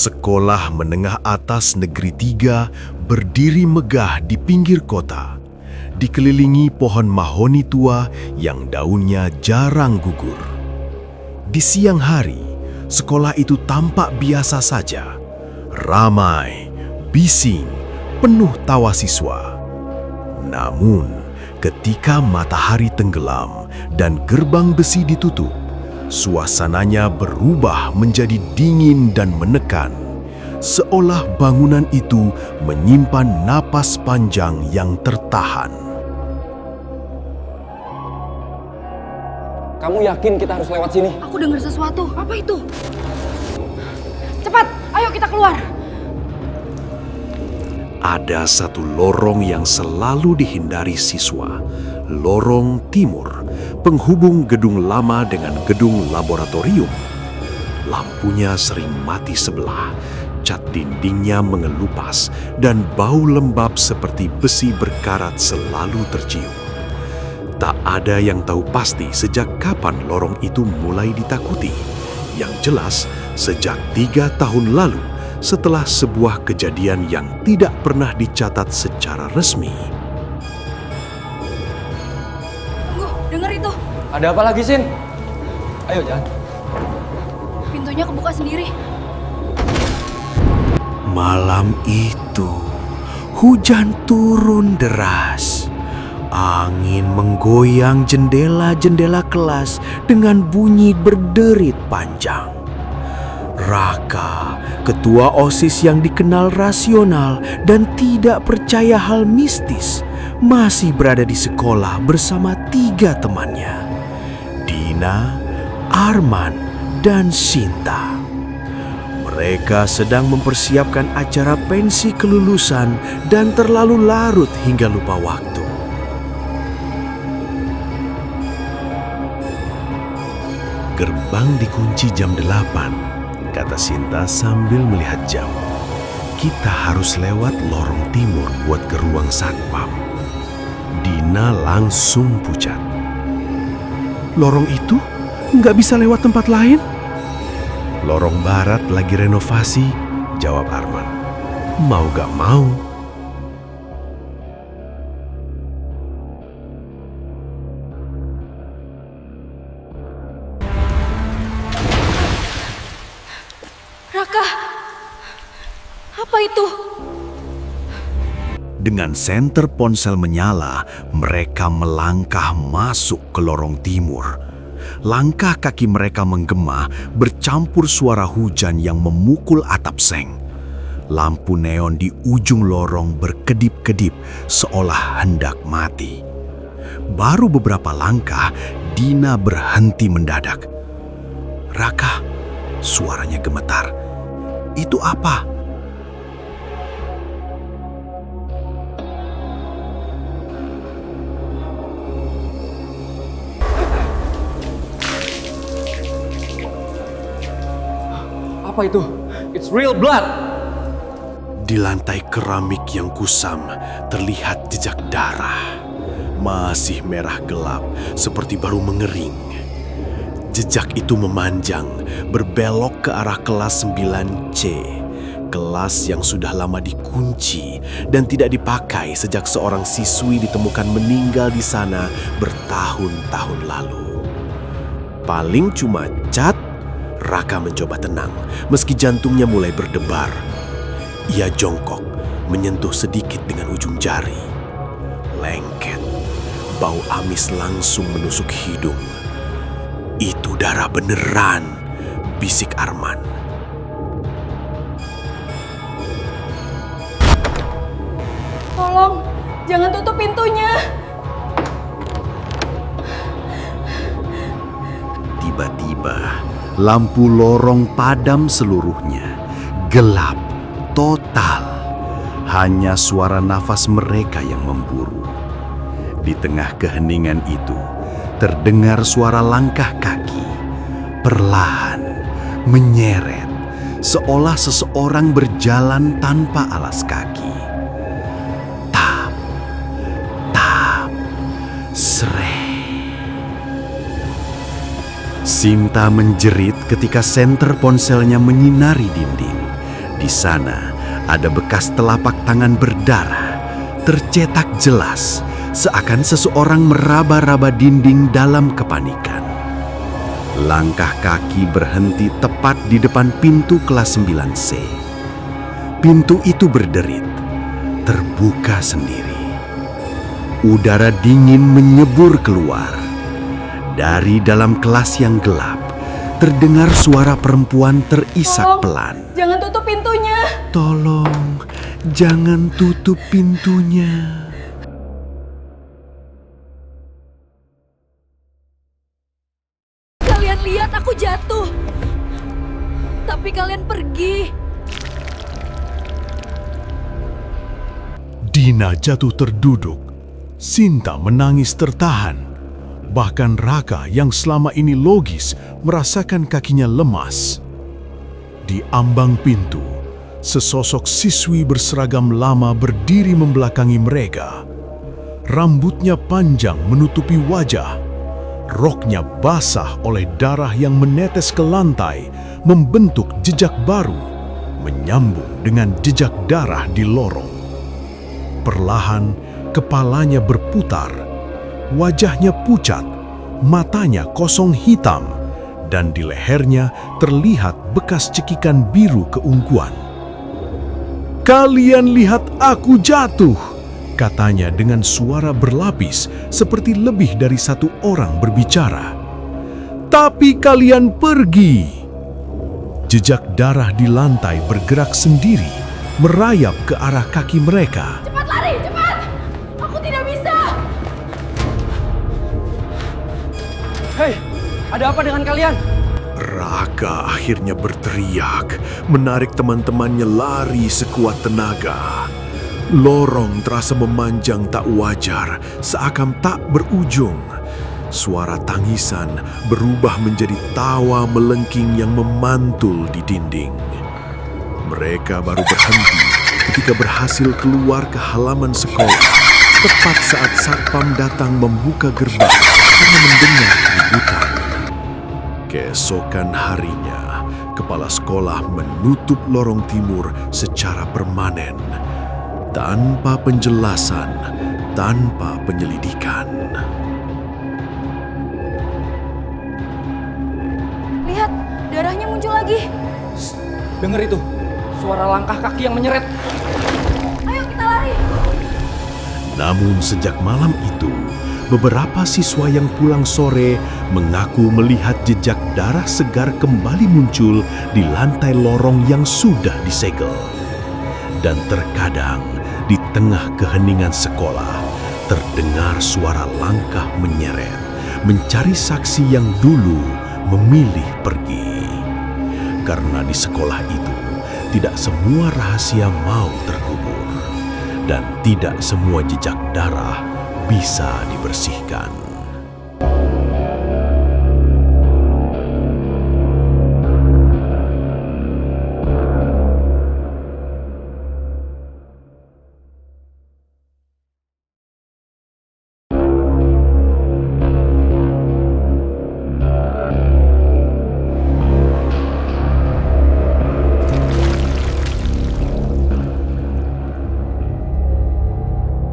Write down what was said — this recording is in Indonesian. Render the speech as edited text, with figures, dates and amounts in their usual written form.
Sekolah menengah atas Negeri 3 berdiri megah di pinggir kota, dikelilingi pohon mahoni tua yang daunnya jarang gugur. Di siang hari, sekolah itu tampak biasa saja, ramai, bising, penuh tawa siswa. Namun, ketika matahari tenggelam dan gerbang besi ditutup, suasananya berubah menjadi dingin dan menekan, seolah bangunan itu menyimpan napas panjang yang tertahan. Kamu yakin kita harus lewat sini? Aku dengar sesuatu. Apa itu? Cepat, ayo kita keluar. Ada satu lorong yang selalu dihindari siswa, lorong timur, penghubung gedung lama dengan gedung laboratorium. Lampunya sering mati sebelah, cat dindingnya mengelupas, dan bau lembab seperti besi berkarat selalu tercium. Tak ada yang tahu pasti sejak kapan lorong itu mulai ditakuti. Yang jelas, sejak 3 tahun lalu, setelah sebuah kejadian yang tidak pernah dicatat secara resmi. Tunggu, dengar itu. Ada apa lagi, Sin? Ayo, jalan. Pintunya kebuka sendiri. Malam itu, hujan turun deras. Angin menggoyang jendela-jendela kelas dengan bunyi berderit panjang. Raka, ketua OSIS yang dikenal rasional dan tidak percaya hal mistis, masih berada di sekolah bersama 3 temannya, Dina, Arman, dan Sinta. Mereka sedang mempersiapkan acara pensi kelulusan dan terlalu larut hingga lupa waktu. Gerbang dikunci jam 8, kata Sinta sambil melihat jam. Kita harus lewat lorong timur buat ke ruang satpam. Dina langsung pucat. Lorong itu nggak bisa lewat tempat lain? Lorong barat lagi renovasi, jawab Arman. Mau gak mau. Raka, apa itu? Dengan senter ponsel menyala, mereka melangkah masuk ke lorong timur. Langkah kaki mereka menggema bercampur suara hujan yang memukul atap seng. Lampu neon di ujung lorong berkedip-kedip seolah hendak mati. Baru beberapa langkah, Dina berhenti mendadak. Raka, suaranya gemetar. Itu apa? Apa itu? It's real blood! Di lantai keramik yang kusam terlihat jejak darah. Masih merah gelap seperti baru mengering. Jejak itu memanjang, berbelok ke arah kelas 9C. Kelas yang sudah lama dikunci dan tidak dipakai sejak seorang siswi ditemukan meninggal di sana bertahun-tahun lalu. Paling cuma cat. Raka mencoba tenang, meski jantungnya mulai berdebar. Ia jongkok, menyentuh sedikit dengan ujung jari. Lengket, bau amis langsung menusuk hidung. Itu darah beneran, bisik Arman. Tolong, jangan tutup pintunya. Tiba-tiba, lampu lorong padam seluruhnya. Gelap, total. Hanya suara nafas mereka yang memburu. Di tengah keheningan itu, terdengar suara langkah kaki. Perlahan, menyeret, seolah seseorang berjalan tanpa alas kaki. Tap, tap, seret. Sinta menjerit ketika senter ponselnya menyinari dinding. Di sana ada bekas telapak tangan berdarah, tercetak jelas, seakan seseorang meraba-raba dinding dalam kepanikan. Langkah kaki berhenti tepat di depan pintu kelas 9C. Pintu itu berderit, terbuka sendiri. Udara dingin menyebur keluar. Dari dalam kelas yang gelap, terdengar suara perempuan terisak pelan. Jangan tutup pintunya. Tolong, jangan tutup pintunya. Kalian lihat aku jatuh. Tapi kalian pergi. Dina jatuh terduduk. Sinta menangis tertahan. Bahkan Raka yang selama ini logis merasakan kakinya lemas. Di ambang pintu, sesosok siswi berseragam lama berdiri membelakangi mereka. Rambutnya panjang menutupi wajah. Roknya basah oleh darah yang menetes ke lantai, membentuk jejak baru, menyambung dengan jejak darah di lorong. Perlahan, kepalanya berputar, wajahnya pucat, matanya kosong hitam, dan di lehernya terlihat bekas cekikan biru keungguan. "Kalian lihat aku jatuh," katanya dengan suara berlapis seperti lebih dari satu orang berbicara. "Tapi kalian pergi." Jejak darah di lantai bergerak sendiri, merayap ke arah kaki mereka. Cepat lari, cepat. Aku tidak bisa. Hei, ada apa dengan kalian? Raka akhirnya berteriak, menarik teman-temannya lari sekuat tenaga. Lorong terasa memanjang tak wajar, seakan tak berujung. Suara tangisan berubah menjadi tawa melengking yang memantul di dinding. Mereka baru berhenti ketika berhasil keluar ke halaman sekolah, tepat saat satpam datang membuka gerbang karena mendengar keributan. Keesokan harinya, kepala sekolah menutup lorong timur secara permanen, tanpa penjelasan, tanpa penyelidikan. Lihat, darahnya muncul lagi. Dengar itu, suara langkah kaki yang menyeret. Ayo kita lari. Namun sejak malam itu, beberapa siswa yang pulang sore mengaku melihat jejak darah segar kembali muncul di lantai lorong yang sudah disegel. Dan terkadang di tengah keheningan sekolah, terdengar suara langkah menyeret, mencari saksi yang dulu memilih pergi. Karena di sekolah itu, tidak semua rahasia mau terkubur. Dan tidak semua jejak darah bisa dibersihkan.